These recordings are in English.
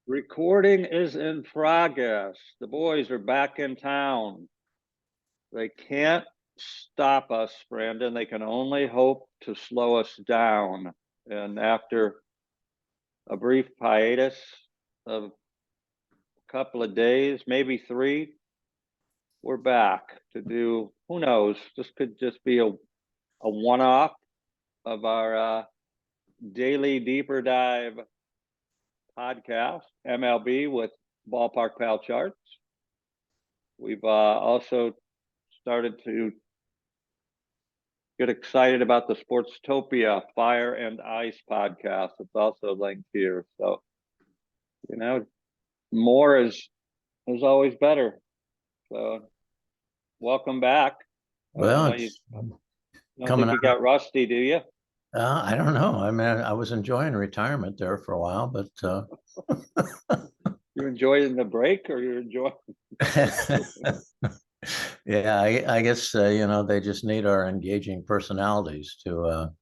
Recording is in progress. The boys are back in town. They can't stop us, Brandon. They can only hope to slow us down. And after a brief hiatus of a couple of days, maybe three, we're back to do, who knows, this could just be a one-off of our daily deeper dive podcast, MLB with Ballpark Pal charts. We've also started to get excited about the Sportstopia Fire and Ice podcast. It's also linked here. So, more is always better. So, welcome back. Well, you don't coming think you out. got rusty, do you? I don't know. I mean, I was enjoying retirement there for a while, but You enjoying the break, or you're enjoying? yeah, I guess they just need our engaging personalities to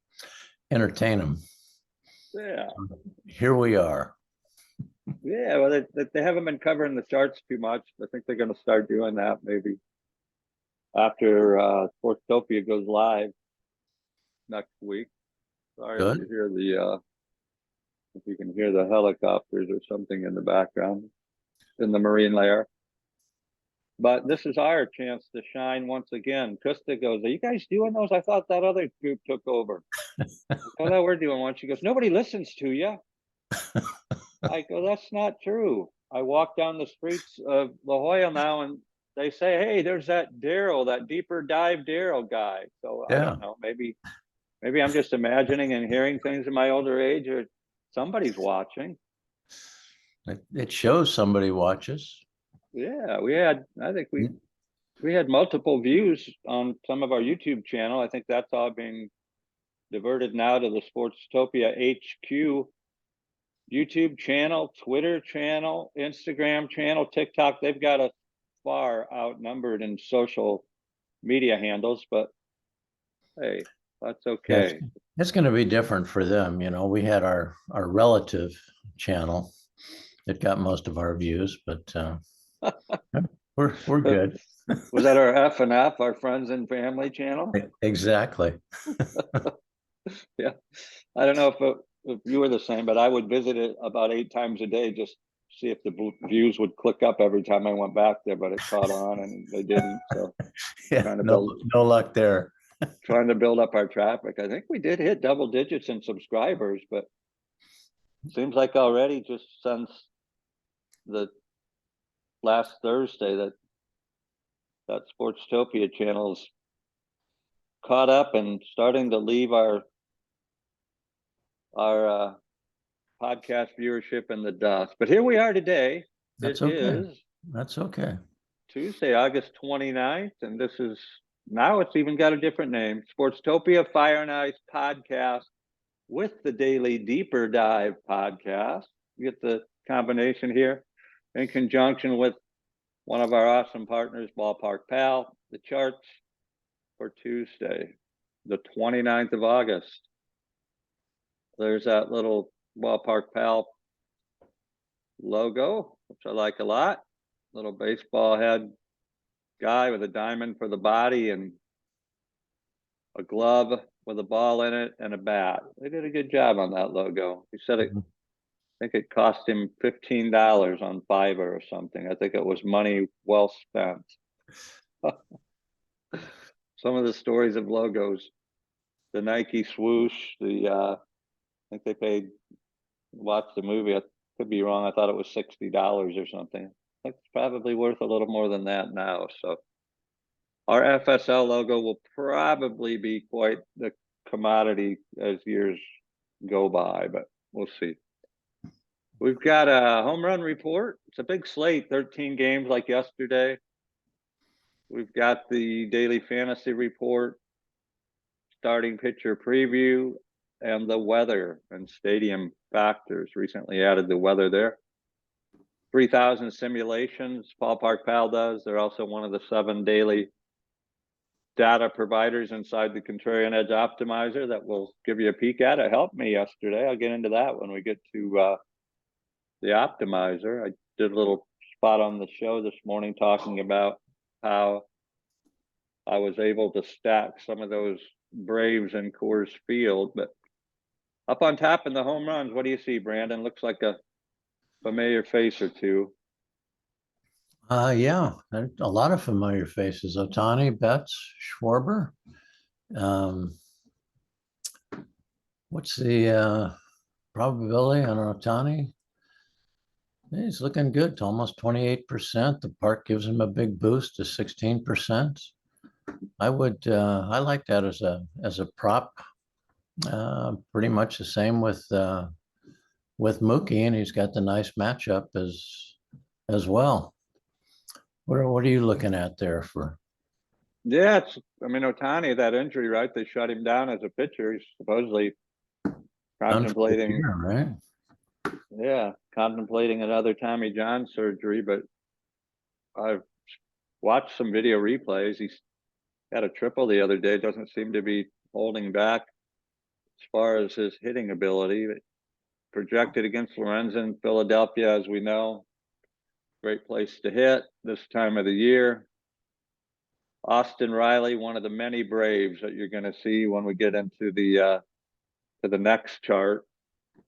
entertain them. Yeah. Here we are. Yeah, well, they haven't been covering the charts too much. I think they're going to start doing that maybe after Sportstopia goes live next week. Sorry Good. if you can hear the helicopters or something in the background in the marine layer. But this is our chance to shine once again. Krista goes, "Are you guys doing those? I thought that other group took over." Oh, no, we're doing one. She goes, "Nobody listens to you." I go, "That's not true. I walk down the streets of La Jolla now and they say, hey, there's that Daryl, that deeper dive Daryl guy." So I don't know, maybe I'm just imagining and hearing things in my older age, or somebody's watching. It shows somebody watches. Yeah, I think we had multiple views on some of our YouTube channel. I think that's all being diverted now to the Sportstopia HQ YouTube channel, Twitter channel, Instagram channel, TikTok. They've got us far outnumbered in social media handles, but hey, that's okay. Yeah, it's going to be different for them. We had our relative channel that got most of our views, but we're good. Was that our F&F, our friends and family channel? Exactly. Yeah, I don't know if you were the same, but I would visit it about 8 times a day, just see if the views would click up every time I went back there, but it caught on and they didn't. So yeah, no luck there. Trying to build up our traffic. I think we did hit double digits in subscribers, but it seems like already just since the last Thursday that Sportstopia channel's caught up and starting to leave our podcast viewership in the dust. But here we are today. That's okay. That's okay. Tuesday, August 29th, and this is, now it's even got a different name, Sportstopia Fire and Ice podcast with the Daily Deeper Dive podcast. You get the combination here in conjunction with one of our awesome partners, Ballpark Pal, the charts for Tuesday, the 29th of August. There's that little Ballpark Pal logo, which I like a lot. Little baseball head guy with a diamond for the body and a glove with a ball in it and a bat. They did a good job on that logo. He said it, I think it cost him $15 on Fiverr or something. I think it was money well spent. Some of the stories of logos, the Nike swoosh, I think they paid, watched the movie, I could be wrong, I thought it was $60 or something. I think it's probably worth a little more than that now. So our FSL logo will probably be quite the commodity as years go by, but we'll see. We've got a home run report. It's a big slate, 13 games like yesterday. We've got the daily fantasy report, starting pitcher preview, and the weather and stadium factors. Recently added the weather there. 3,000 simulations Ballpark Pal does. They're also one of the 7 daily data providers inside the Contrarian Edge Optimizer that will give you a peek at. It helped me yesterday. I'll get into that when we get to the optimizer. I did a little spot on the show this morning talking about how I was able to stack some of those Braves in Coors Field. But up on top in the home runs, what do you see, Brandon? Looks like a familiar face or two. Yeah, a lot of familiar faces. Ohtani, Betts, Schwarber. What's the probability on Ohtani? He's looking good to almost 28%. The park gives him a big boost to 16%. I like that as a prop. Pretty much the same with Mookie, and he's got the nice matchup as well. What are you looking at there for? Yeah, I mean, Ohtani, that injury, right? They shut him down as a pitcher. He's supposedly contemplating, year, right? yeah, contemplating another Tommy John surgery. But I've watched some video replays. He's had a triple the other day. Doesn't seem to be holding back as far as his hitting ability. Projected against Lorenzen, Philadelphia, as we know, great place to hit this time of the year. Austin Riley, one of the many Braves that you're going to see when we get into the to the next chart.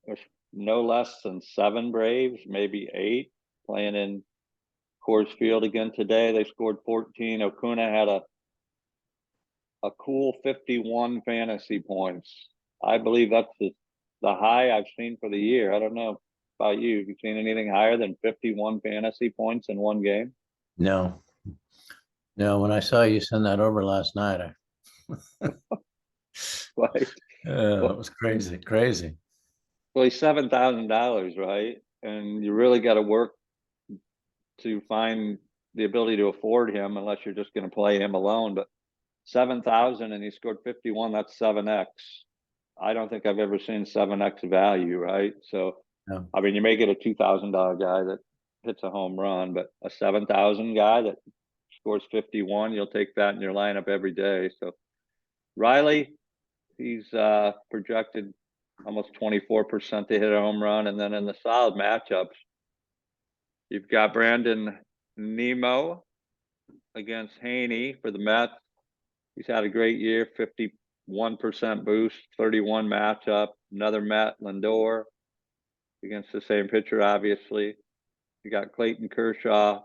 There's no less than 7 Braves, maybe 8, playing in Coors Field again today. They scored 14. Acuna had a cool 51 fantasy points. I believe that's the high I've seen for the year. I don't know about you. Have you seen anything higher than 51 fantasy points in one game? No. When I saw you send that over last night, Right. it was crazy. Well, he's $7,000, right? And you really got to work to find the ability to afford him, unless you're just going to play him alone. But 7,000 and he scored 51. That's 7x. I don't think I've ever seen 7x value, right? So, No. I mean, you may get a $2,000 guy that hits a home run, but a 7,000 guy that scores 51, you'll take that in your lineup every day. So Riley, he's projected almost 24% to hit a home run. And then in the solid matchups, you've got Brandon Nemo against Haney for the Mets. He's had a great year, 51% boost, 31 matchup. Another Met, Lindor, against the same pitcher, obviously. You got Clayton Kershaw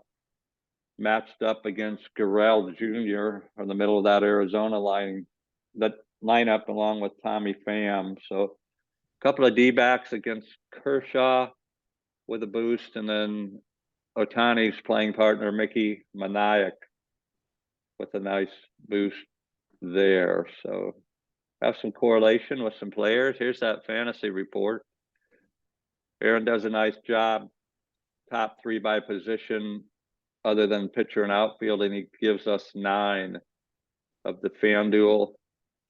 matched up against Gurriel Jr. in the middle of that Arizona lineup, along with Tommy Pham. So a couple of D-backs against Kershaw with a boost, and then Ohtani's playing partner, Mickey Manayak, with a nice boost there. So have some correlation with some players. Here's that fantasy report. Aaron does a nice job. Top 3 by position, other than pitcher and outfield, and he gives us 9 of the FanDuel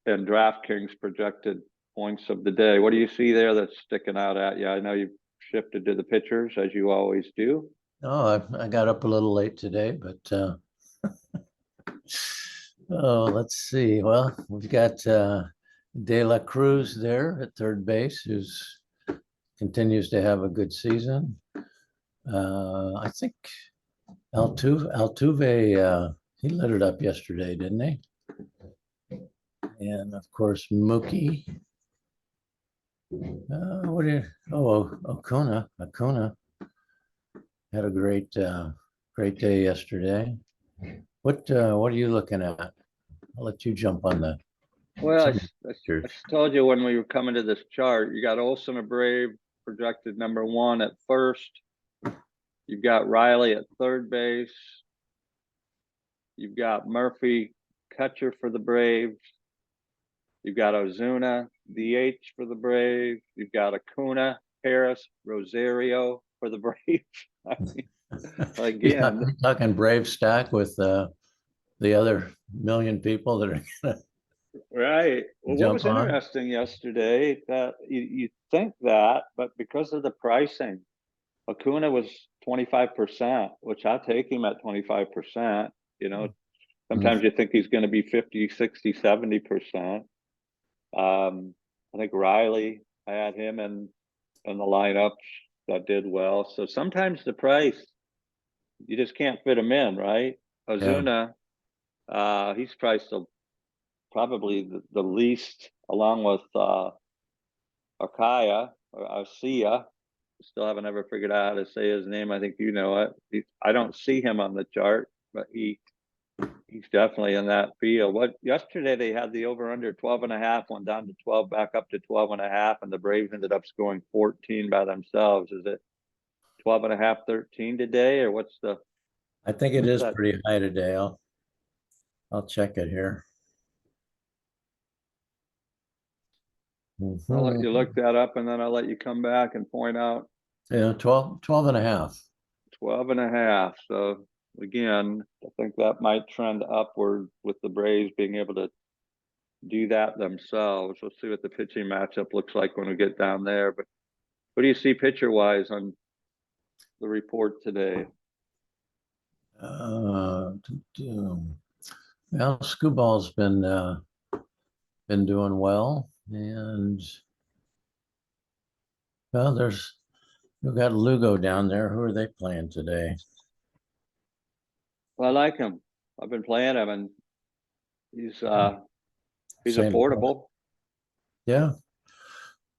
and DraftKings projected points of the day. What do you see there that's sticking out at you? I know you've shifted to the pitchers, as you always do. Oh, I got up a little late today, but let's see. Well, we've got De La Cruz there at third base, who's continues to have a good season. I think Altuve, he lit it up yesterday, didn't he? And of course, Mookie. Acuna had a great day yesterday. What are you looking at? I'll let you jump on that. Well, I told you when we were coming to this chart, you got Olsen, a Brave, projected number 1 at first. You've got Riley at third base. You've got Murphy, catcher for the Braves. You've got Ozuna, DH for the Braves. You've got Acuna, Harris, Rosario for the Braves. I mean, again, yeah, talking Brave stack with the other million people that are gonna right. Well, what was interesting yesterday, that you think that, but because of the pricing, Acuna was 25%, which I take him at 25%. You know, sometimes you think he's going to be 50, 60, 70%. I think Riley, I had him in the lineup that did well. So sometimes the price, you just can't fit them in, right? Yeah. Ozuna, he's priced probably the least, along with Akaya or Arcia. Still haven't ever figured out how to say his name. I think you know it. I don't see him on the chart, but he's definitely in that field. What yesterday they had the over under 12.5, went down to 12, back up to 12.5, and the Braves ended up scoring 14 by themselves. Is it 12.5, 13 today, or what's I think it is that? pretty high today. I'll check it here. I'll let you Mhm. look that up, and then I'll let you come back and point out Yeah, 12 and a half. 12.5. So again, I think that might trend upward with the Braves being able to do that themselves. We'll see what the pitching matchup looks like when we get down there. But what do you see pitcher wise on the report today? Uh, well, Scooball's been doing well, and well, we've got Lugo down there. Who are they playing today? Well, I like him. I've been playing him, and he's he's St. Louis. affordable. Yeah,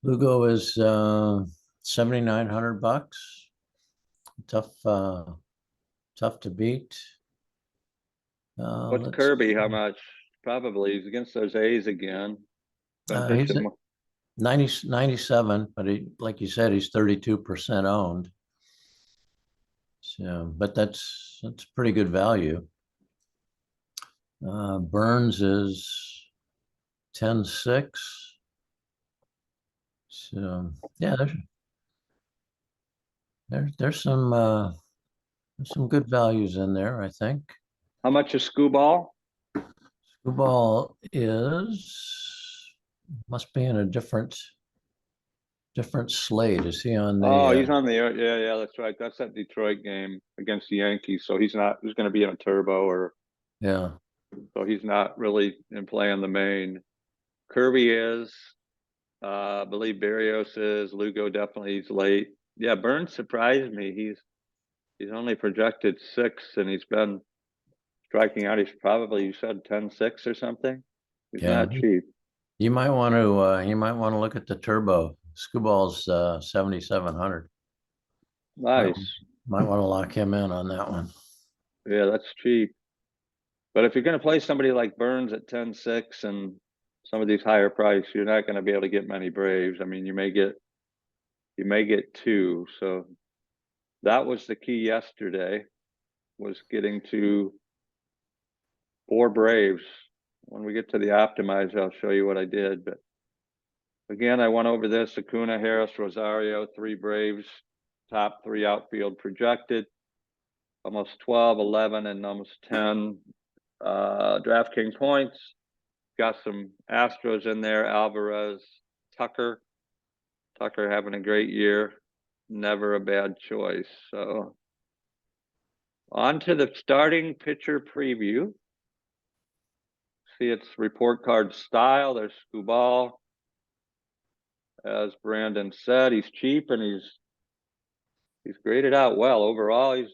Lugo is 7,900 bucks. Tough to beat. What's Let's. Kirby? How much? Probably he's against those A's again. Been He's at pitching. 97, but like you said, he's 32% owned. So, but that's pretty good value. Burns is 10.6. So yeah, there's some good values in there, I think. How much is Scooball? Screwball must be in a different slate. Is he on Oh, the he's on the yeah, that's right. That's that Detroit game against the Yankees. So he's not. He's going to be in a turbo, or yeah. so he's not really in play on the main. Kirby is. I believe Barrios is. Lugo definitely he's late. Yeah, Burns surprised me. He's only projected 6, and he's been striking out. He's probably, you said 10.6 or something. He's Yeah. not cheap. You might want to look at the turbo. Screwball's 7,700. Might Nice. might want to lock him in on that one. Yeah, that's cheap. But if you're going to play somebody like Burns at 10.6 and some of these higher price, you're not going to be able to get many Braves. I mean, you may get 2. So that was the key yesterday, was getting to 4 Braves. When we get to the optimize, I'll show you what I did. But again, I went over this: Acuna, Harris, Rosario, 3 Braves, top 3 outfield projected, almost 12, 11, and almost 10 DraftKings points. Got some Astros in there: Alvarez, Tucker. Tucker having a great year, never a bad choice. So on to the starting pitcher preview. See, it's report card style. There's Scuball. As Brandon said, he's cheap, and he's graded out well. Overall, he's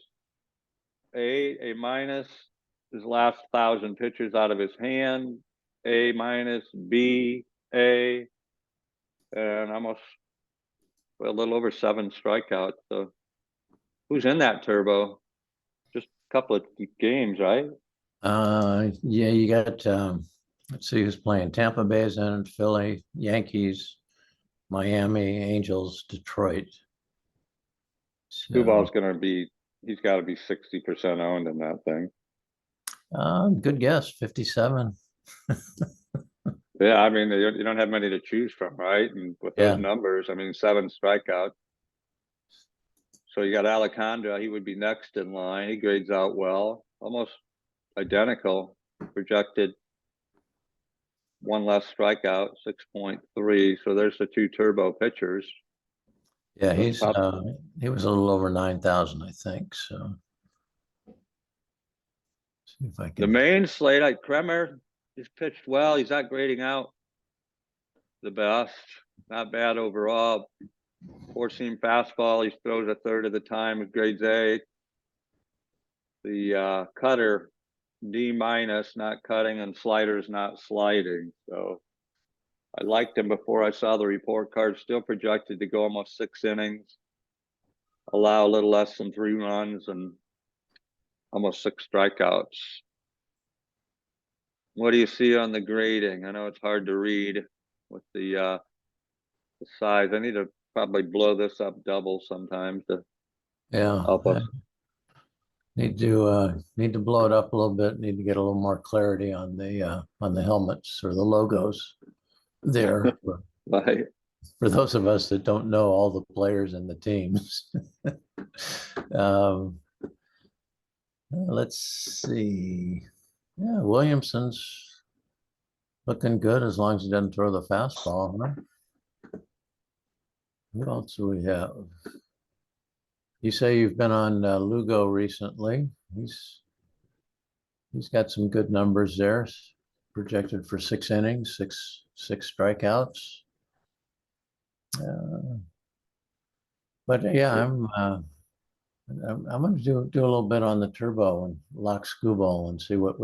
A minus. His last 1,000 pitches out of his hand, A minus, B, A, and almost a little over 7 strikeouts. So who's in that turbo? Just a couple of games, right? Yeah, you got let's see who's playing. Tampa Bay's in, Philly, Yankees, Miami, Angels, Detroit. Scuball's So he's got to be 60% owned in that thing. good guess, 57. Yeah, I mean, you don't have many to choose from, right? And with those Yeah. numbers, I mean, 7 strikeouts. So you got Alejandra, he would be next in line. He grades out well, almost identical, projected 1 less strikeout, 6.3. So there's the 2 turbo pitchers. Yeah, Those top. he was a little over 9,000, I think. So see if I The can. main slate, like Kremer, he's pitched well. He's not grading out the best. Not bad overall. Four-seam fastball, he throws a third of the time with grades A. The cutter, D-, not cutting, and sliders not sliding. So I liked him before I saw the report card. Still projected to go almost 6 innings, allow a little less than 3 runs, and almost 6 strikeouts. What do you see on the grading? I know it's hard to read with the size. I need to probably blow this up double sometimes to Yeah, help us. need to blow it up a little bit. Need to get a little more clarity on the helmets or the logos there Right. for those of us that don't know all the players and the teams. Let's see. Yeah, Williamson's looking good as long as he doesn't throw the fastball, huh? Who else do we have? You say you've been on Lugo recently. He's got some good numbers there. Projected for 6 innings, six strikeouts. But yeah, I'm going to do a little bit on the turbo and lock Scuball and see what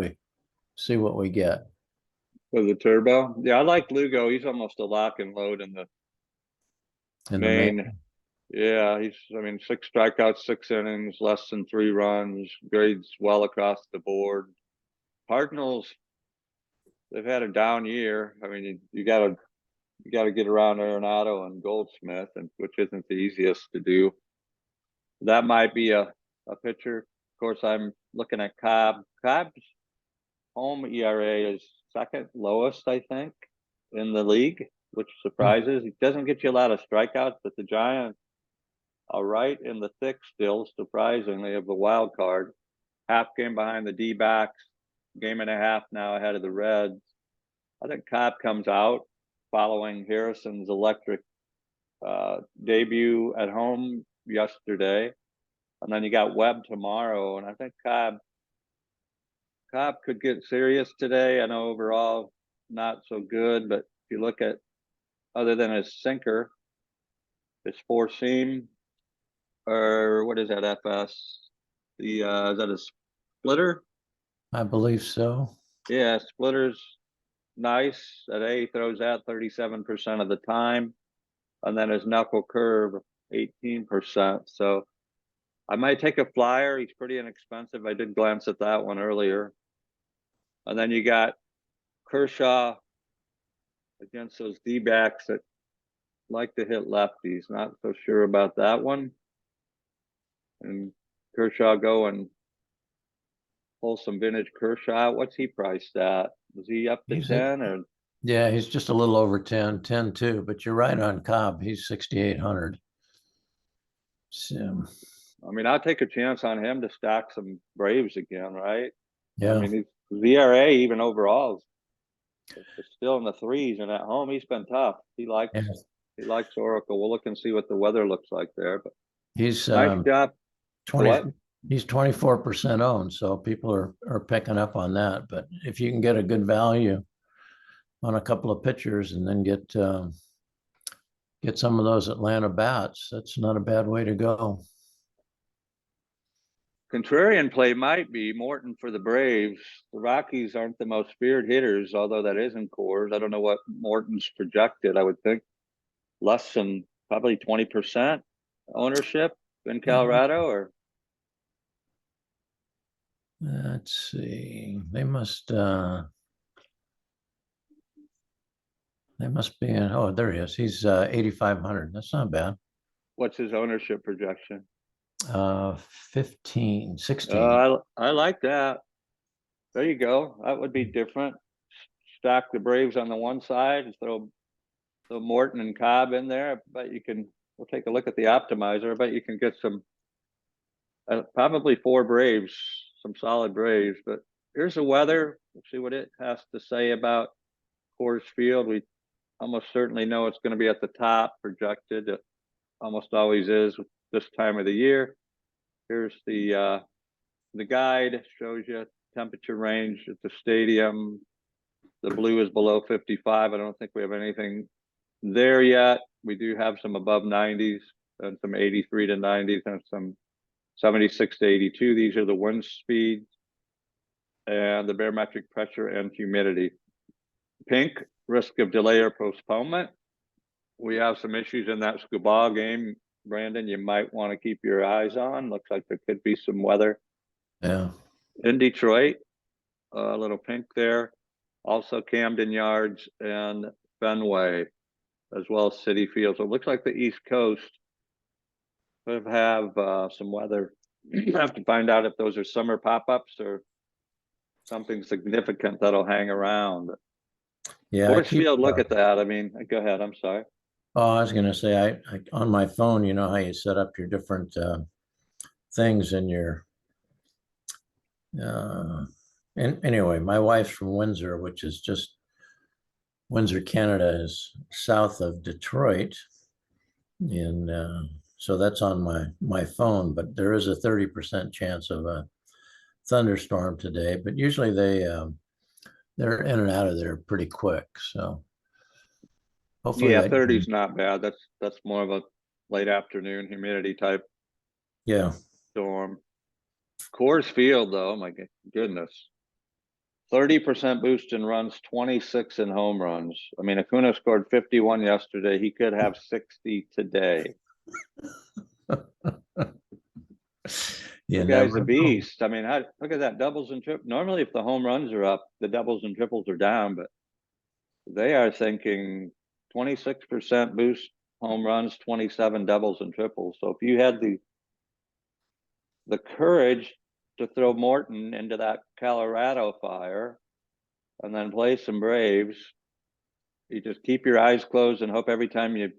we get. With the turbo, yeah, I like Lugo. He's almost a lock and load in the In the main. main. Yeah, I mean, 6 strikeouts, 6 innings, less than 3 runs, grades well across the board. Cardinals, they've had a down year. I mean, you gotta get around Arenado and Goldsmith, and which isn't the easiest to do. That might be a pitcher. Of course, I'm looking at Cobb. Cobb's home ERA is second lowest, I think, in the league, which surprises. He doesn't get you a lot of strikeouts, but the Giants are right in the thick still, surprisingly, of the wild card. Half game behind the D-backs, game and a half now ahead of the Reds. I think Cobb comes out following Harrison's electric debut at home yesterday. And then you got Webb tomorrow. And I think Cobb could get serious today. I know overall not so good, but if you look at, other than his sinker, his 4-seam, or what is that, FS? Is that a splitter? I believe so. Yeah, splitter's nice. At A, throws that 37% of the time. And then his knuckle curve, 18%. So I might take a flyer. He's pretty inexpensive. I did glance at that one earlier. And then you got Kershaw against those D-backs that like to hit lefties. Not so sure about that one. And Kershaw go and pull some vintage Kershaw. What's he priced at? Was he up to 10 or? Yeah, he's just a little over 10 too, but you're right on Cobb. He's 6,800. So, I mean, I'll take a chance on him to stack some Braves again, right? yeah. I mean, his ERA even overall is still in the 3s, and at home he's been tough. He likes Oracle. We'll look and see what the weather looks like there. But he's nice job. 20. What? He's 24% owned, so people are picking up on that. But if you can get a good value on a couple of pitchers and then get some of those Atlanta bats, that's not a bad way to go. Contrarian play might be Morton for the Braves. The Rockies aren't the most feared hitters, although that is in cores. I don't know what Morton's projected. I would think less than probably 20% ownership in Colorado, or let's see. They must be in. Oh, there he is. He's 8,500. That's not bad. what's his ownership projection? 15, 16. I like that. There you go. That would be different. Stack the Braves on the one side and throw Morton and Cobb in there. But you can. We'll take a look at the optimizer. I bet you can get some. Probably 4 Braves, some solid Braves. But here's the weather. We'll see what it has to say about Coors Field. We almost certainly know it's going to be at the top projected. It almost always is with this time of the year. Here's the guide, shows you temperature range at the stadium. The blue is below 55. I don't think we have anything there yet. We do have some above 90s and some 83 to 90s and some 76 to 82. These are the wind speeds and the barometric pressure and humidity. Pink, risk of delay or postponement. We have some issues in that scuba game, Brandon, you might want to keep your eyes on. Looks like there could be some weather. Yeah. In Detroit, a little pink there. Also Camden Yards and Fenway, as well as City Field. So it looks like the East Coast could have some weather. You have to find out if those are summer pop-ups or something significant that'll hang around. Yeah. Force Field, look at that. I mean, go ahead. I'm sorry. Oh, I was going to say, I on my phone, you know how you set up your different things in your. And anyway, my wife's from Windsor, which is just Windsor, Canada, is south of Detroit, and so that's on my phone. But there is a 30% chance of a thunderstorm today. But usually they're in and out of there pretty quick. So hopefully Yeah, that. 30 is not bad. That's more of a late afternoon humidity type Yeah. storm. Coors Field, though, my goodness. 30% boost in runs, 26 in home runs. I mean, Acuna scored 51 yesterday. He could have 60 today. You The guy's never a know. beast. I mean, look at that, doubles and triples. Normally, if the home runs are up, the doubles and triples are down, but they are thinking 26% boost home runs, 27 doubles and triples. So if you had the courage to throw Morton into that Colorado fire and then play some Braves, you just keep your eyes closed and hope every time you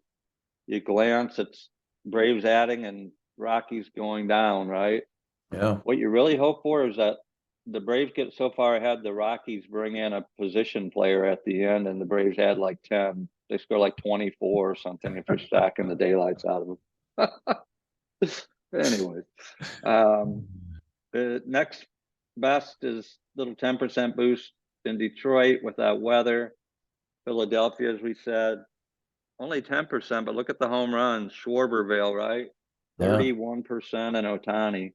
glance, it's Braves adding and Rockies going down, right? Yeah. What you really hope for is that the Braves get so far ahead, the Rockies bring in a position player at the end, and the Braves add like 10. They score like 24 or something if you're stacking the daylights out of them. Anyway, the next best is little 10% boost in Detroit without weather. Philadelphia, as we said, only 10%, but look at the home runs. Schwarberville, right? Yeah. 31% in Ohtani.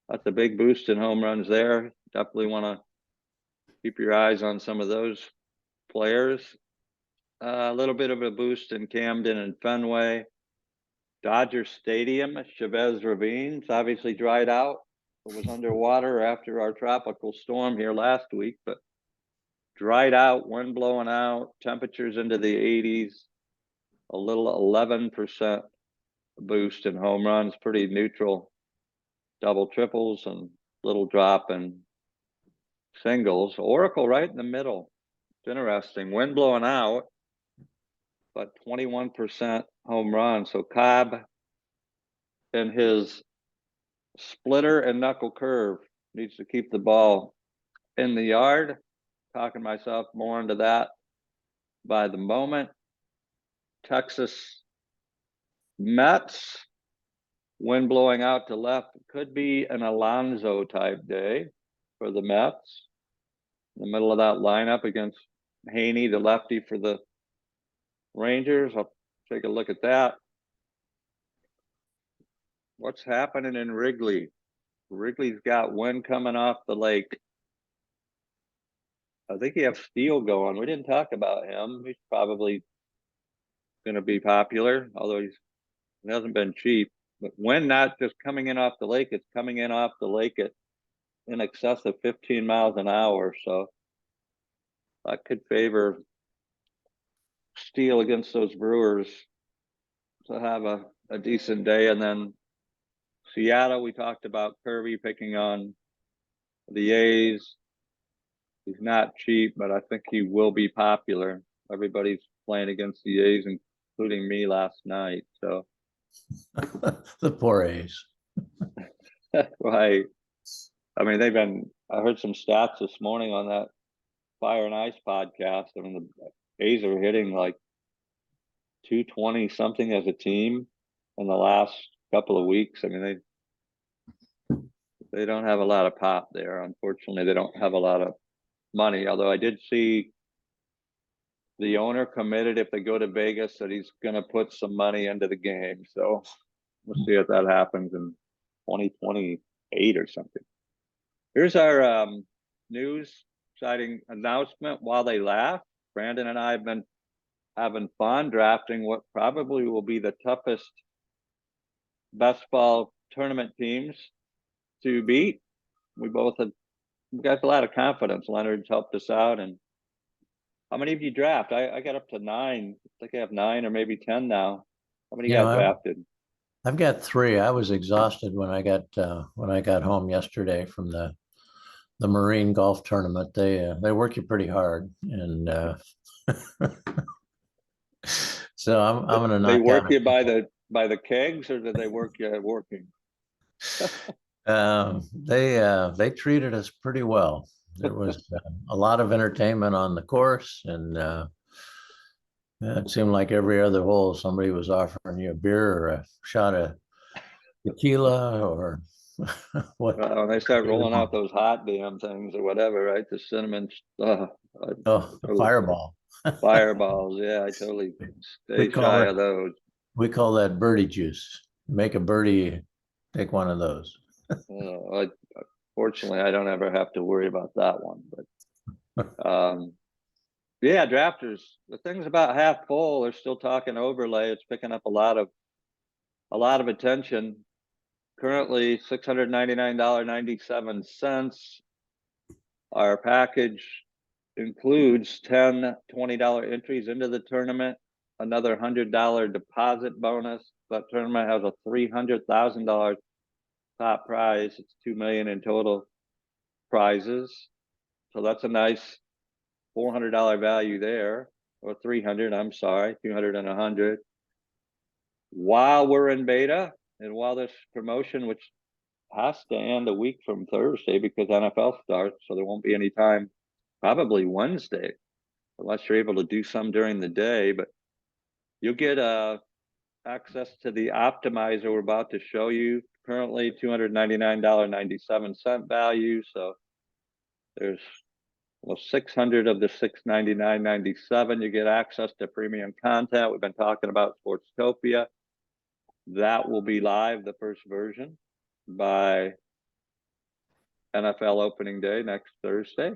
That's a big boost in home runs there. Definitely want to keep your eyes on some of those players. A little bit of a boost in Camden and Fenway. Dodger Stadium, Chavez Ravines obviously dried out. It was underwater after our tropical storm here last week, but dried out, wind blowing out, temperatures into the 80s, a little 11% boost in home runs, pretty neutral double triples and little drop in singles. Oracle right in the middle. It's interesting. Wind blowing out, but 21% home run. So Cobb and his splitter and knuckle curve needs to keep the ball in the yard. Talking myself more into that by the moment. Texas Mets, wind blowing out to left. Could be an Alonso type day for the Mets. In the middle of that lineup against Haney, the lefty for the Rangers. I'll take a look at that. What's happening in Wrigley? Wrigley's got wind coming off the lake. I think you have Steele going. We didn't talk about him. He's probably going to be popular, although he hasn't been cheap. But when not just coming in off the lake, it's coming in off the lake at in excess of 15 miles an hour. So that could favor Steele against those Brewers to have a decent day. And then Seattle, we talked about Kirby picking on the A's. He's not cheap, but I think he will be popular. Everybody's playing against the A's, including me last night. So The poor A's. right. I mean, I heard some stats this morning on that Fire and Ice podcast. I mean, the A's are hitting like 220 something as a team in the last couple of weeks. I mean, they don't have a lot of pop there. Unfortunately, they don't have a lot of money. Although I did see the owner committed if they go to Vegas that he's gonna put some money into the game. So we'll see if that happens in 2028 or something. Here's our news exciting announcement. While they laugh, Brandon and I have been having fun drafting what probably will be the toughest best ball tournament teams to beat. We got a lot of confidence. Leonard's helped us out. And how many of you draft? I got up to 9. I think I have 9 or maybe 10 now. How many got drafted? I've got 3. I was exhausted when I got home yesterday from the Marine golf tournament. They work you pretty hard, and so I'm gonna knock They work out you by the kegs, or do they work you working? They treated us pretty well. There was a lot of entertainment on the course, and it seemed like every other hole somebody was offering you a beer or a shot of tequila or what. When they start rolling out those hot damn things or whatever, right? The cinnamon, a fireball. Fireballs, yeah, I totally stay shy of those. We call that birdie juice. Make a birdie, take one of those. Fortunately, I don't ever have to worry about that one. But yeah, drafters. The thing's about half full. They're still talking overlay. It's picking up a lot of attention. Currently, $699.97. Our package includes 10 $20 entries into the tournament, another $100 deposit bonus. That tournament has a $300,000 top prize. It's $2 million in total prizes. So that's a nice $400 value there, or 300, I'm sorry, 200 and 100. While we're in beta, and while this promotion, which has to end a week from Thursday because NFL starts, so there won't be any time, probably Wednesday, unless you're able to do some during the day. But you'll get access to the optimizer we're about to show you. Currently $299.97 value. So there's 600 of the $699.97. You get access to premium content. We've been talking about Sportstopia. That will be live, the first version, by NFL opening day next Thursday.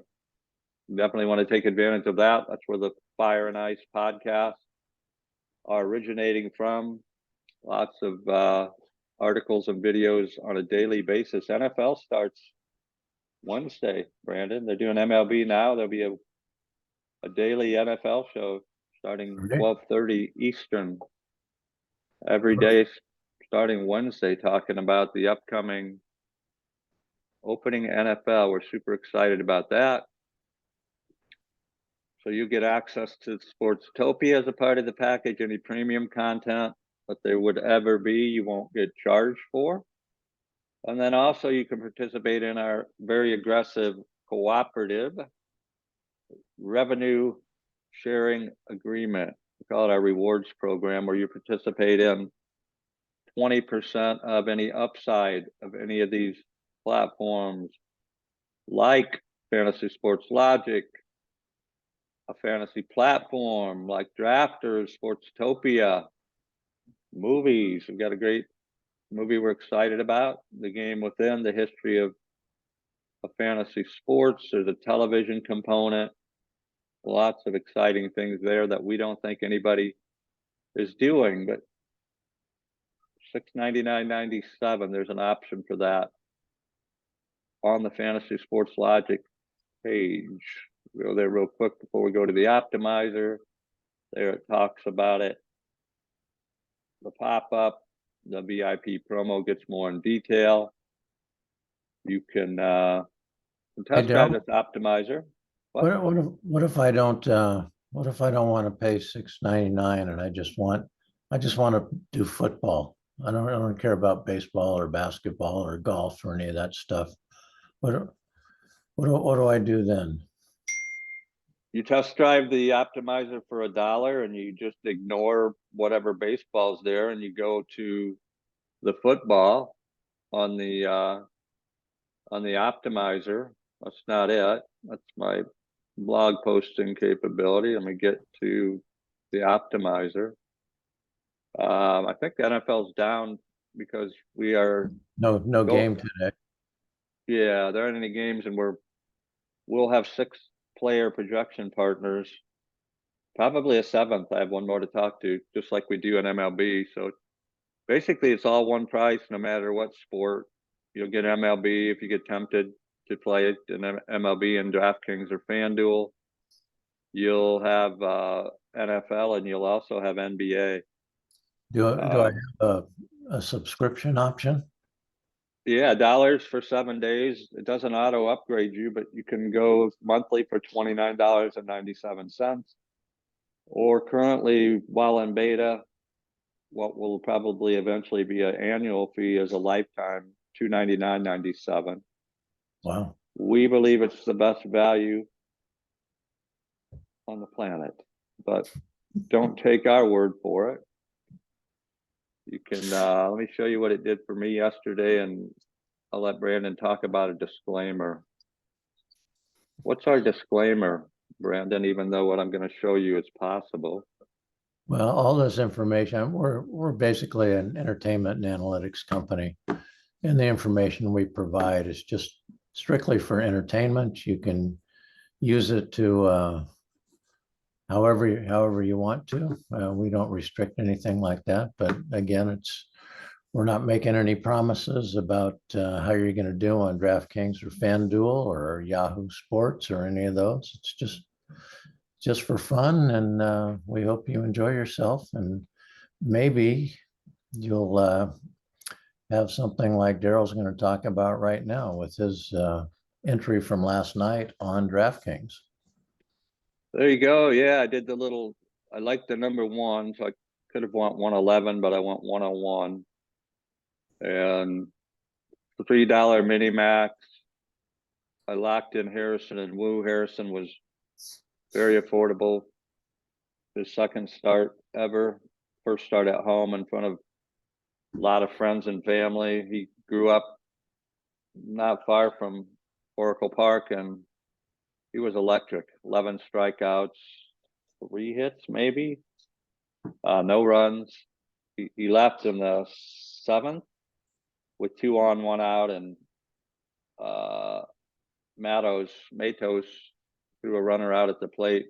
You definitely want to take advantage of that. That's where the Fire and Ice podcasts are originating from. Lots of articles and videos on a daily basis. NFL starts Wednesday, Brandon. They're doing MLB now. There'll be a daily NFL show starting 12:30 Eastern every day, starting Wednesday, talking about the upcoming opening NFL. We're super excited about that. So you get access to Sportstopia as a part of the package. Any premium content that there would ever be, you won't get charged for. And then also you can participate in our very aggressive cooperative revenue sharing agreement. We call it our rewards program, where you participate in 20% of any upside of any of these platforms, like Fantasy Sports Logic, a fantasy platform like Drafters, Sportstopia, movies. We've got a great movie we're excited about, The Game Within, the history of fantasy sports. There's a television component. Lots of exciting things there that we don't think anybody is doing, but $699.97, there's an option for that on the Fantasy Sports Logic page. We'll go there real quick before we go to the optimizer. There it talks about it. The pop-up, the VIP promo gets more in detail. You can test drive this optimizer. What if I don't want to pay $699 and I just want to do football? I don't care about baseball or basketball or golf or any of that stuff. What do I do then? You test drive the optimizer for $1 and you just ignore whatever baseball's there, and you go to the football on the optimizer. That's not it. That's my blog posting capability. Let me get to the optimizer. I think the NFL's down because we are No game today. Yeah, there aren't any games, and we'll have 6-player projection partners. Probably a 7th. I have one more to talk to, just like we do in MLB. So basically, it's all one price, no matter what sport. You'll get MLB if you get tempted to play it in MLB and DraftKings or FanDuel. You'll have NFL, and you'll also have NBA. Do I have a subscription option? Yeah, dollars for 7 days. It doesn't auto upgrade you, but you can go monthly for $29.97. Or currently, while in beta, what will probably eventually be an annual fee is a lifetime $299.97. Wow. We believe it's the best value on the planet, but don't take our word for it. You can let me show you what it did for me yesterday, and I'll let Brandon talk about a disclaimer. What's our disclaimer, Brandon, even though what I'm going to show you is possible? Well, all this information, we're basically an entertainment and analytics company, and the information we provide is just strictly for entertainment. You can use it to however you want to. We don't restrict anything like that, but again, we're not making any promises about how you're going to do on DraftKings or FanDuel or Yahoo Sports or any of those. It's just for fun, and we hope you enjoy yourself, and maybe you'll have something like Daryl's going to talk about right now with his entry from last night on DraftKings. There you go. Yeah, I did I like the number 1, so I could have won 111, but I went 101. And the $3 mini max, I locked in Harrison and Woo. Harrison was very affordable. His second start ever, first start at home in front of a lot of friends and family. He grew up not far from Oracle Park, and he was electric. 11 strikeouts, 3 hits, maybe. No runs. He left in the 7th with 2 on, 1 out, and Matos threw a runner out at the plate,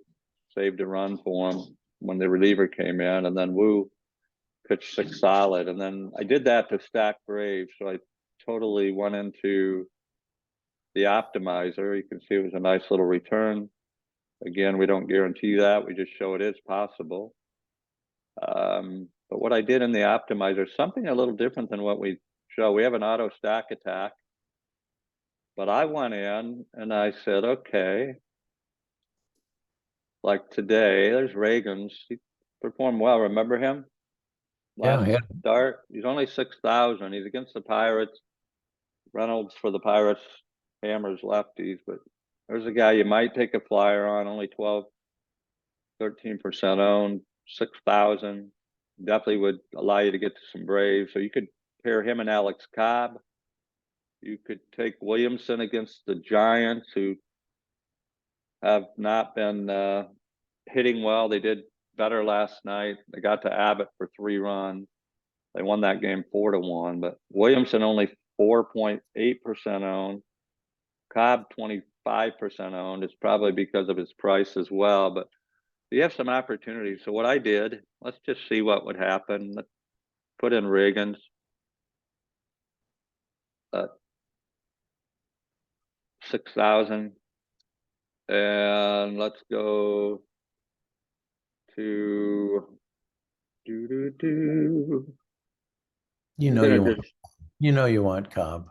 saved a run for him when the reliever came in, and then Woo pitched 6 solid. And then I did that to stack Braves, so I totally went into the optimizer. You can see it was a nice little return. Again, we don't guarantee that. We just show it is possible. But what I did in the optimizer, something a little different than what we show. We have an auto stack attack, but I went in and I said, okay, like today, there's Reagan's. He performed well. Remember him? Last start. He's only 6,000. He's against the Pirates. Reynolds for the Pirates hammers lefties, but there's a guy you might take a flyer on, only 13% owned, 6,000. Definitely would allow you to get to some Braves. So you could pair him and Alex Cobb. You could take Williamson against the Giants, who have not been hitting well. They did better last night. They got to Abbott for 3 runs. They won that game 4-1, but Williamson only 4.8% owned. Cobb 25% owned. It's probably because of his price as well, but you have some opportunities. So what I did, let's just see what would happen. Let's put in Reagan's. 6,000. And let's go to You know you want Cobb.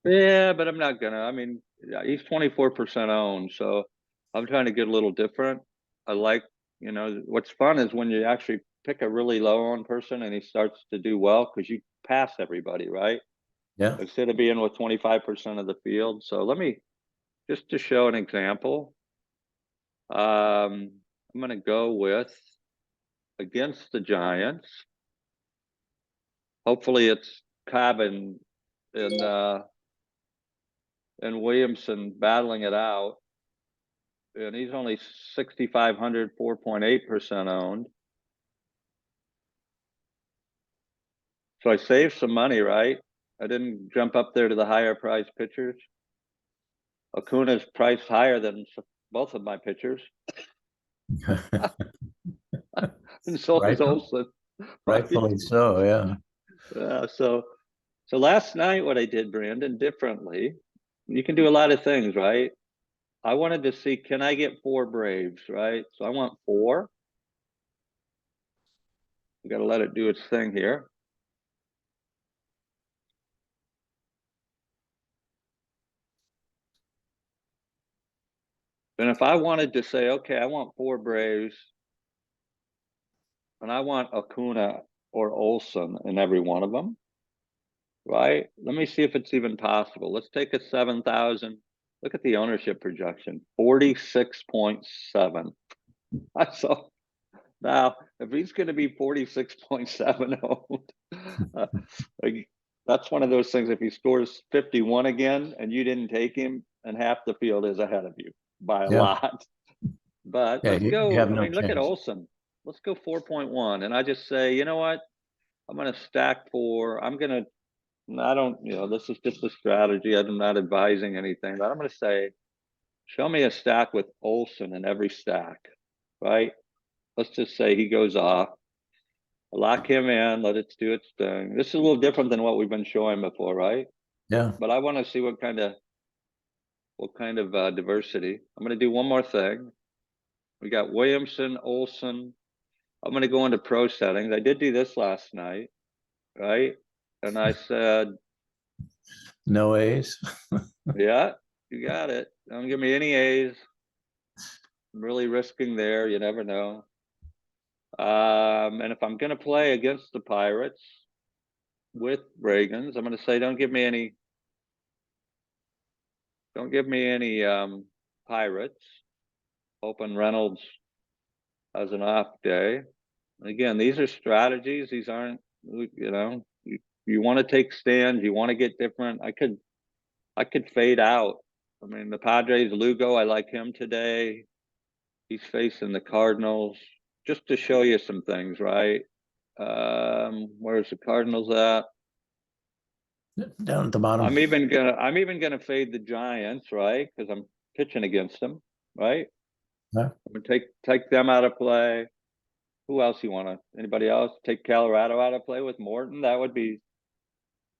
Yeah, but I'm not gonna. I mean, yeah, he's 24% owned, so I'm trying to get a little different. I like, what's fun is when you actually pick a really low owned person and he starts to do well, because you pass everybody, right? Yeah. Instead of being with 25% of the field. So let me just to show an example. I'm gonna go with against the Giants. Hopefully it's Cobb and Williamson battling it out. and he's only 6,500, 4.8% owned. So I saved some money, right? I didn't jump up there to the higher price pitchers. Acuna's priced higher than both of my pitchers, and so is Right, Olson, right? rightfully so, yeah. So last night, what I did, Brandon, differently. You can do a lot of things, right? I wanted to see, can I get 4 Braves, right? So I want 4. We got to let it do its thing here. And if I wanted to say, okay, I want 4 Braves, and I want Acuna or Olson in every one of them, right? Let me see if it's even possible. Let's take a 7,000. Look at the ownership projection, 46.7. So now, if he's going to be 46.7 owned, like, that's one of those things. If he scores 51 again and you didn't take him, and half the field is ahead of you by a Yeah, lot. But yeah, let's you go. have I no mean, look at chance. Olson. Let's go 4.1. And I just say, you know what? I'm going to stack 4. I'm going to, I don't, this is just a strategy. I'm not advising anything, but I'm going to say, show me a stack with Olson in every stack, right? Let's just say he goes off. Lock him in, let it do its thing. This is a little different than what we've been showing before, right? Yeah, But I want to see what kind of diversity. I'm going to do one more thing. We got Williamson, Olson. I'm going to go into pro settings. I did do this last night, right? And I said, no A's. yeah, you got it. Don't give me any A's. I'm really risking there. You never know. And if I'm going to play against the Pirates with Reagans, I'm going to say, don't give me any Pirates. Hoping Reynolds has an off day. Again, these are strategies. These aren't, you want to take stands. You want to get different. I could fade out. I mean, the Padres, Lugo, I like him today. He's facing the Cardinals. Just to show you some things, right? Where's the Cardinals at? Down at the bottom. I'm even gonna fade the Giants, right? Because I'm pitching against them, right? Yeah. I'm gonna take them out of play. Who else you want to? Anybody else? Take Colorado out of play with Morton? That'd be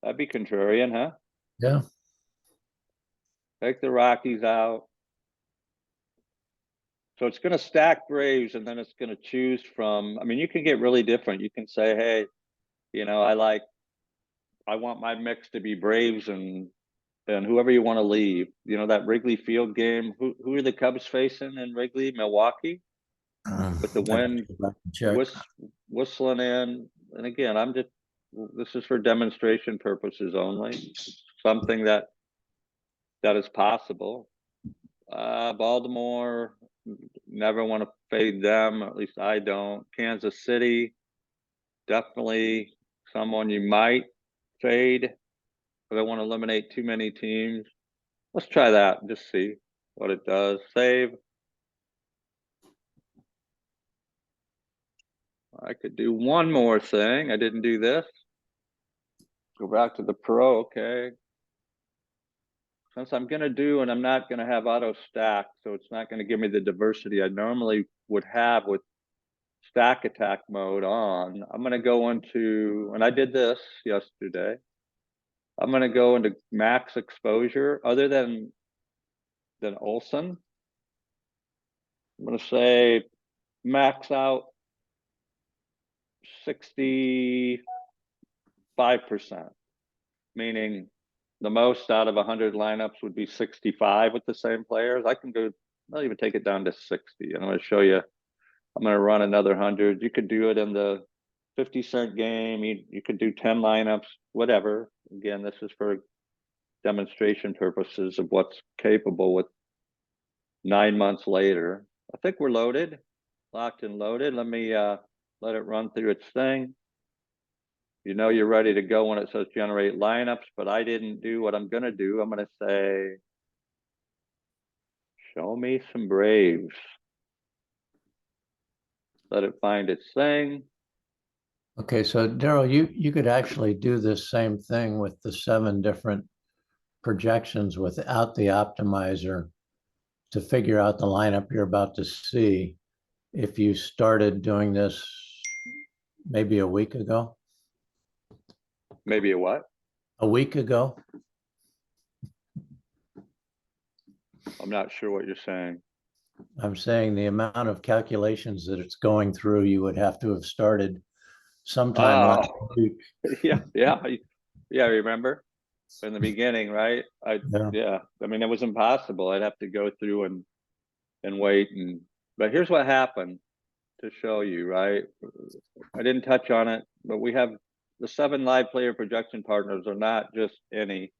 contrarian, huh? Yeah. Take the Rockies out. So it's going to stack Braves, and then it's going to choose from. I mean, you can get really different. You can say, hey, I want my mix to be Braves and whoever you want to leave. That Wrigley Field game. Who are the Cubs facing in Wrigley? Milwaukee, with the I'd have to wind go back and check. whistling in. And again, this is for demonstration purposes only. Something that is possible. Baltimore, never want to fade them. At least I don't. Kansas City, definitely someone you might fade. But I want to eliminate too many teams. Let's try that and just see what it does. Save. I could do one more thing. I didn't do this. Go back to the pro. Okay. Since I'm going to do, and I'm not going to have auto stack, so it's not going to give me the diversity I normally would have with stack attack mode on. I'm going to go into, and I did this yesterday. I'm going to go into max exposure other than Olson. I'm going to say max out 65%, meaning the most out of 100 lineups would be 65 with the same players. I'll even take it down to 60. And I'm going to show you, I'm going to run another 100. You could do it in the 50-cent game. You could do 10 lineups, whatever. Again, this is for demonstration purposes of what's capable with 9 months later. I think we're loaded, locked and loaded. Let me let it run through its thing. You're ready to go when it says generate lineups, but I didn't do what I'm going to do. I'm going to say Show me some Braves. Let it find its thing. Okay, so Daryl, you could actually do this same thing with the 7 different projections without the optimizer to figure out the lineup you're about to see if you started doing this maybe a week ago. Maybe a what? A week ago? I'm not sure what you're saying. I'm saying the amount of calculations that it's going through, you would have to have started sometime last Oh, week. yeah. Remember in the beginning, right? Yeah, Yeah. I mean, it was impossible. I'd have to go through and wait. But here's what happened to show you, right? I didn't touch on it, but we have the 7 live player projection partners are not just any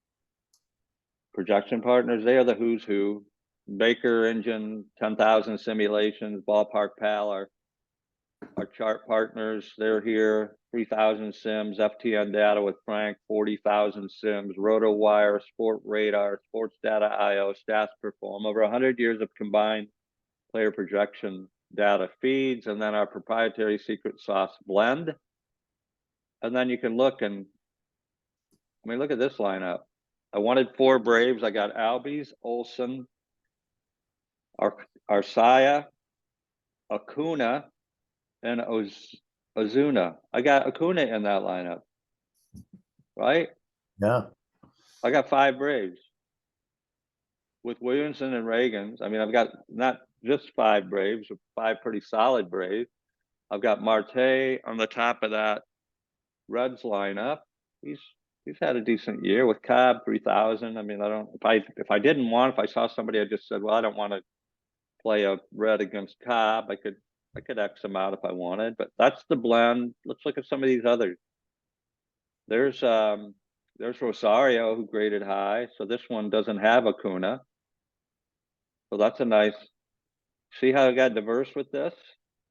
projection partners. They are the who's who. Baker Engine, 10,000 simulations, Ballpark Pal, our chart partners, they're here. 3,000 sims, FTN data with Frank, 40,000 sims, RotoWire, Sport Radar, Sports Data IO, Stats Perform, over 100 years of combined player projection data feeds, and then our proprietary secret sauce blend. And then you can look and, I mean, look at this lineup. I wanted 4 Braves. I got Albies, Olson, Arcia, Acuna, and Ozuna. I got Acuna in that lineup, right? yeah, I got 5 Braves with Williamson and Reagans. I mean, I've got not just 5 Braves, but 5 pretty solid Braves. I've got Marte on the top of that Reds lineup. He's had a decent year with Cobb 3,000. I mean, if I saw somebody, I just said, well, I don't want to play a red against Cobb. I could X him out if I wanted, but that's the blend. Let's look at some of these others. There's Rosario who graded high. So this one doesn't have Acuna. So that's a nice, see how I got diverse with this?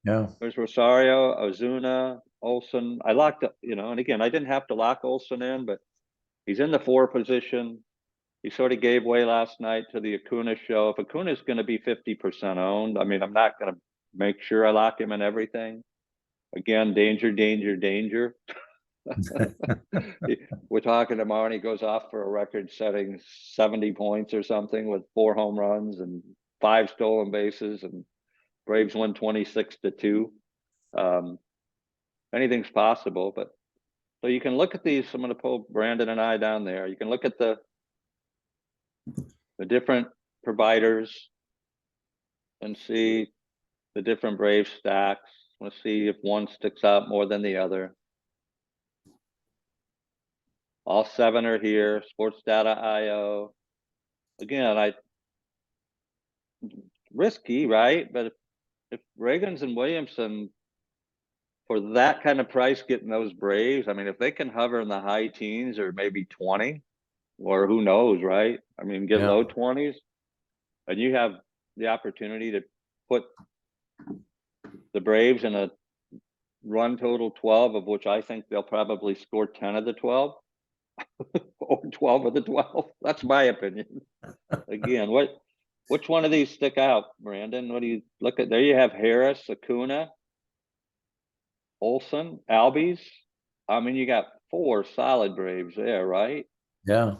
yeah, There's Rosario, Ozuna, Olson. I locked up, and again, I didn't have to lock Olson in, but he's in the 4 position. He sort of gave way last night to the Acuna show. If Acuna is going to be 50% owned, I mean, I'm not going to make sure I lock him in everything. Again, danger, danger, danger. We're talking tomorrow and he goes off for a record setting 70 points or something with 4 home runs and 5 stolen bases, and Braves win 26-2. Anything's possible, but so you can look at these. I'm going to pull Brandon and I down there. You can look at the different providers and see the different Brave stacks. Let's see if one sticks out more than the other. All 7 are here. Sports Data IO. Again, risky, right? But if Reagans and Williamson for that kind of price getting those Braves, I mean, if they can hover in the high teens or maybe 20, or who knows, right? I mean, get yeah, low 20s, and you have the opportunity to put the Braves in a run total 12, of which I think they'll probably score 10 of the 12 or 12 of the 12. That's my opinion. Again, which one of these stick out, Brandon? What do you look at? There you have Harris, Acuna, Olson, Albies. I mean, you got 4 solid Braves there, right? yeah,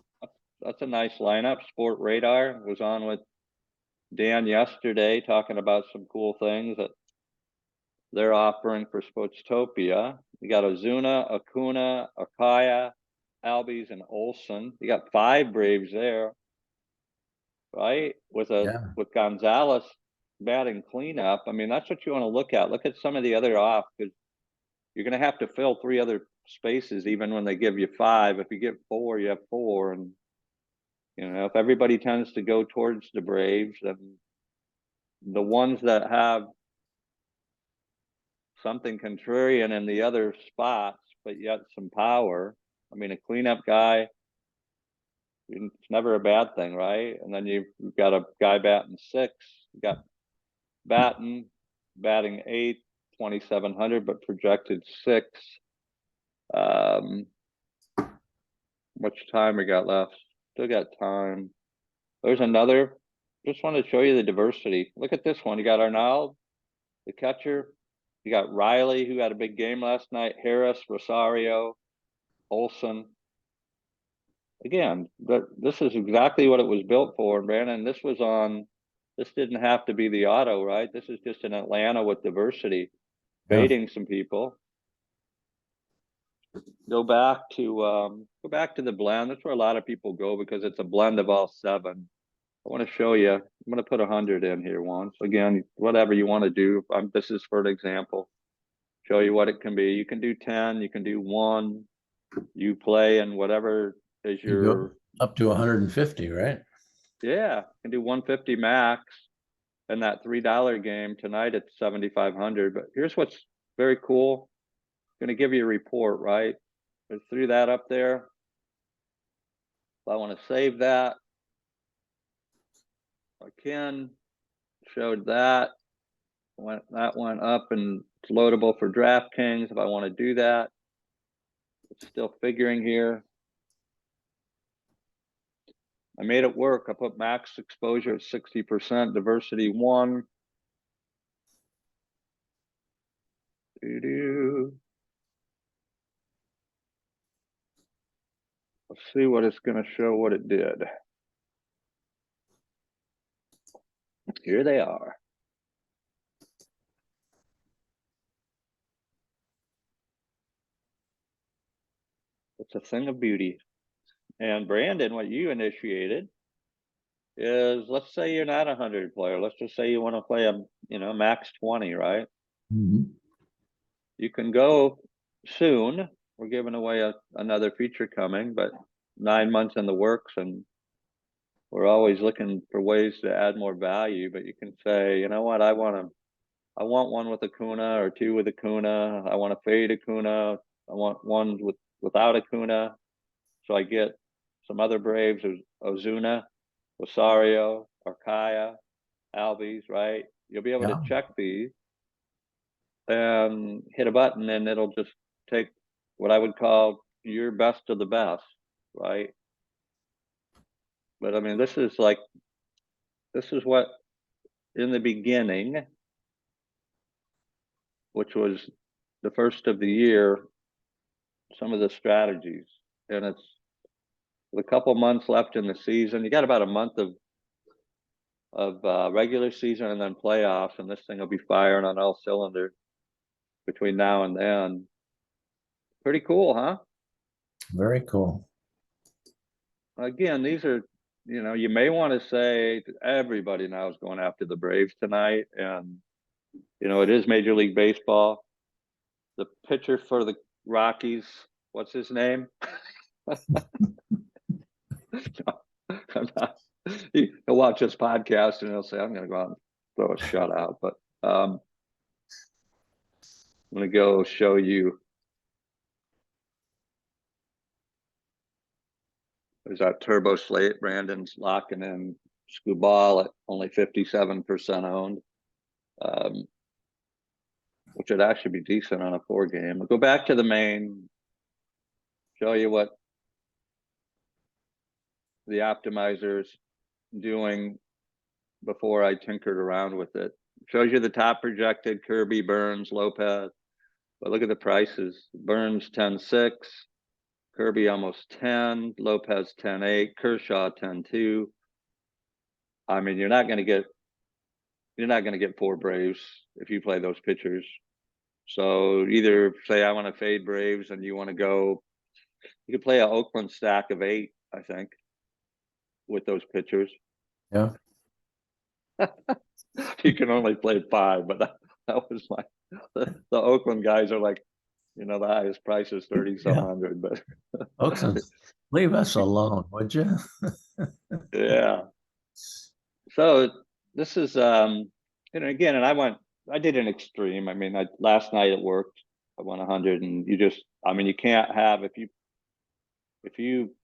That's a nice lineup. Sport Radar was on with Dan yesterday talking about some cool things that they're offering for Sportstopia. You got Ozuna, Acuna, Akaya, Albies, and Olson. You got 5 Braves there, right? With yeah, Gonzalez batting cleanup. I mean, that's what you want to look at. Look at some of the other off, because you're going to have to fill 3 other spaces even when they give you 5. If you get 4, you have 4. And if everybody tends to go towards the Braves, then the ones that have something contrarian in the other spots, but yet some power. I mean, a cleanup guy, it's never a bad thing, right? And then you've got a guy batting 6. You got Batten batting 8, 2,700, but projected 6. Much time we got left? Still got time. There's another just want to show you the diversity. Look at this one. You got Arnold, the catcher. You got Riley, who had a big game last night. Harris, Rosario, Olson. Again, this is exactly what it was built for, Brandon. This didn't have to be the auto, right? This is just in Atlanta with diversity, Yeah. baiting some people. Go back to the blend. That's where a lot of people go because it's a blend of all 7. I want to show you. I'm going to put 100 in here once. Again, whatever you want to do. This is for an example. Show you what it can be. You can do 10. You can do 1. You play and whatever is You go up to 150, right? Yeah, you can do 150 max. And that $3 game tonight it's 7,500. But here's what's very cool. I'm going to give you a report, right? I threw that up there. If I want to save that, I can. Showed that. That went up and it's loadable for DraftKings if I want to do that. It's still figuring here. I made it work. I put max exposure at 60%, diversity 1. Let's see what it's going to show what it did. Here they are. It's a thing of beauty. And Brandon, what you initiated is, let's say you're not a 100 player. Let's just say you want to play a max 20, right? Mhm. You can go soon. We're giving away another feature coming, but 9 months in the works, and we're always looking for ways to add more value. But you can say, you know what, I want one with Acuna or 2 with Acuna. I want to fade Acuna. I want one without Acuna. So I get some other Braves, Ozuna, Rosario, Arcaya, Albies, right? You'll be able to check these and hit a button, and it'll just take what I would call your best of the best, right? But I mean, this is what in the beginning, which was the first of the year, some of the strategies, and it's with a couple months left in the season. You got about a month of regular season and then playoffs, and this thing will be firing on all cylinders between now and then. Pretty cool, huh? Very cool. Again, these are, you may want to say everybody now is going after the Braves tonight, and it is Major League Baseball. The pitcher for the Rockies, what's his name? He'll watch this podcast and he'll say, I'm going to go out and throw a shutout. But I'm going to go show you. There's that turbo slate. Brandon's locking in Scubal at only 57% owned, which would actually be decent on a 4-game. We'll go back to the main, show you what the optimizer's doing before I tinkered around with it. Shows you the top projected: Kirby, Burns, Lopez. But look at the prices. Burns 10.6, Kirby almost 10, Lopez 10.8, Kershaw 10.2. I mean, you're not going to get 4 Braves if you play those pitchers. So either say I want to fade Braves and you want to go, you could play an Oakland stack of 8, I think, with those pitchers. Yeah. You can only play 5, but that was the Oakland guys are like, the highest price is 30-some-hundred, but Oakland, leave us alone, would you? yeah. So this is, again, and I did an extreme. I mean, last night it worked. I won 100, and you can't have, if you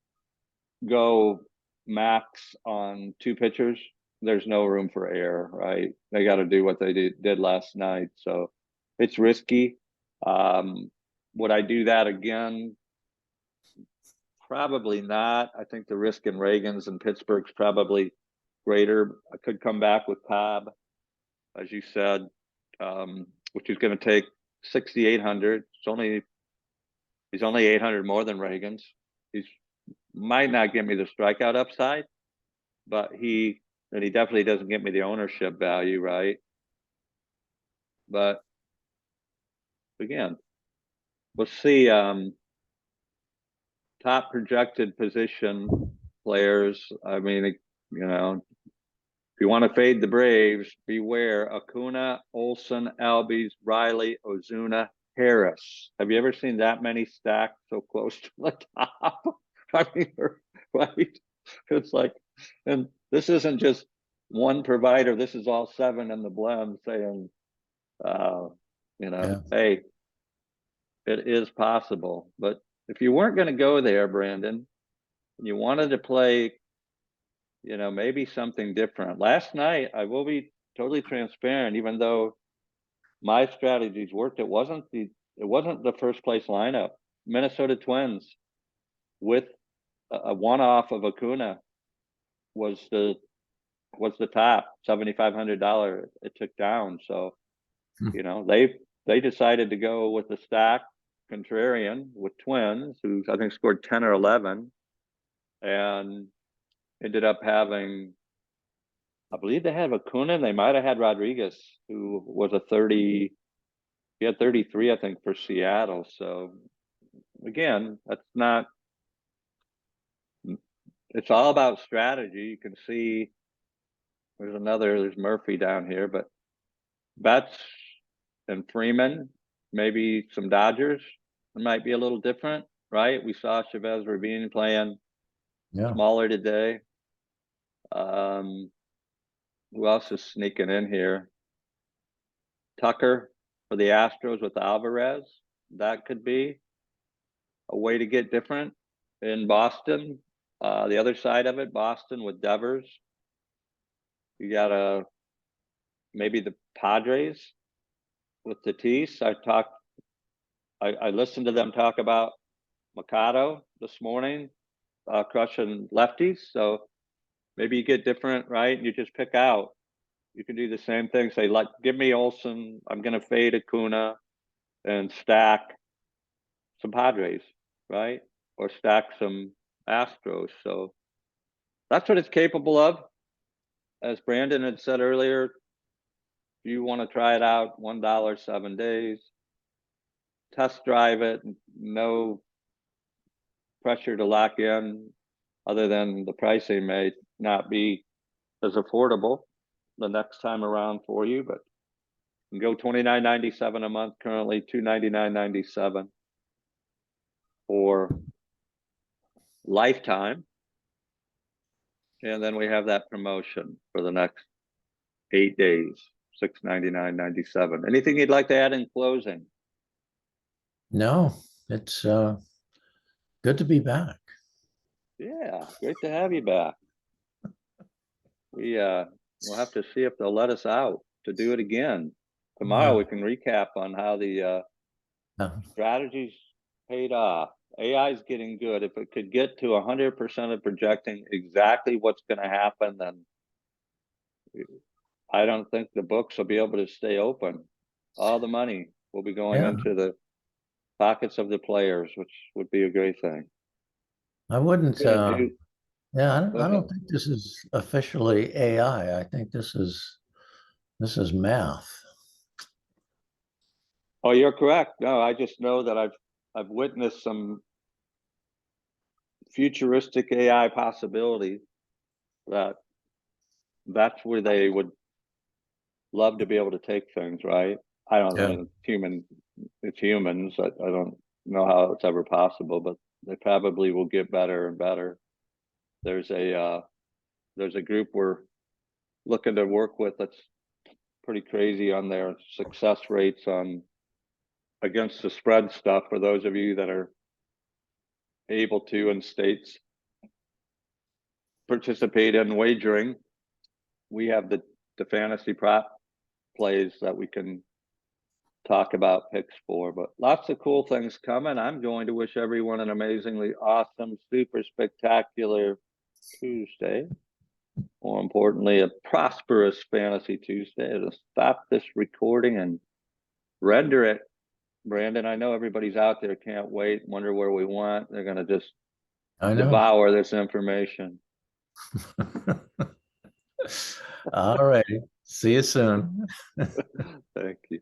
go max on 2 pitchers, there's no room for error, right? They got to do what they did last night. So it's risky. Would I do that again? Probably not. I think the risk in Reagan's and Pittsburgh's probably greater. I could come back with Cobb, as you said, which is going to take 6,800. He's only 800 more than Reagan's. He's might not give me the strikeout upside, but he definitely doesn't get me the ownership value, right? But again, we'll see. Top projected position players. I mean, you know, if you want to fade the Braves, beware Acuna, Olson, Albies, Riley, Ozuna, Harris. Have you ever seen that many stacked so close to the top? I mean, right? It's like, and this isn't just one provider. This is all 7 in the blend saying, hey, it is possible. But if you weren't going to go there, Brandon, and you wanted to play, maybe something different. Last night, I will be totally transparent, even though my strategies worked, it wasn't the first place lineup. Minnesota Twins with a one-off of Acuna was the top $7,500 it took down. So, they decided to go with the stack contrarian with Twins, who I think scored 10 or 11, and ended up having, I believe they had Acuna, and they might have had Rodriguez, who was he had 33, I think, for Seattle. So again, it's all about strategy. You can see there's Murphy down here, but Betts and Freeman, maybe some Dodgers, it might be a little different, right? We saw Chavez Ravine playing smaller today. Who else is sneaking in here? Tucker for the Astros with Alvarez. That could be a way to get different in Boston. The other side of it, Boston with Devers. You got maybe the Padres with Tatis. I listened to them talk about Machado this morning, crushing lefties. So maybe you get different, right? You just pick out. You can do the same thing. Say, give me Olson. I'm going to fade Acuna and stack some Padres, right? Or stack some Astros. So that's what it's capable of. As Brandon had said earlier, if you want to try it out, $1, 7 days. Test drive it. No pressure to lock in, other than the pricing may not be as affordable the next time around for you, but you can go $29.97 a month, currently $299.97 for lifetime. And then we have that promotion for the next 8 days, $699.97. Anything you'd like to add in closing? No, it's good to be back. Yeah, great to have you back. We'll have to see if they'll let us out to do it again. Tomorrow we can recap on how the strategies paid off. AI is getting good. If it could get to 100% of projecting exactly what's going to happen, then I don't think the books will be able to stay open. All the money will be going into the pockets of the players, which would be a great thing. I wouldn't. Good, I don't think this is officially AI. I think this is math. Oh, you're correct. No, I just know that I've witnessed some futuristic AI possibility that's where they would love to be able to take things, right? I don't know. It's humans. I don't know how it's ever possible, but they probably will get better and better. There's a group we're looking to work with that's pretty crazy on their success rates on against the spread stuff. For those of you that are able to in states participate in wagering, we have the fantasy prop plays that we can talk about picks for, but lots of cool things coming. I'm going to wish everyone an amazingly awesome, super spectacular Tuesday. more importantly, a prosperous Fantasy Tuesday. To stop this recording and render it. Brandon, I know everybody's out there, can't wait, wonder where we went. They're gonna just I know. devour this information. All righty. See you soon. Thank you.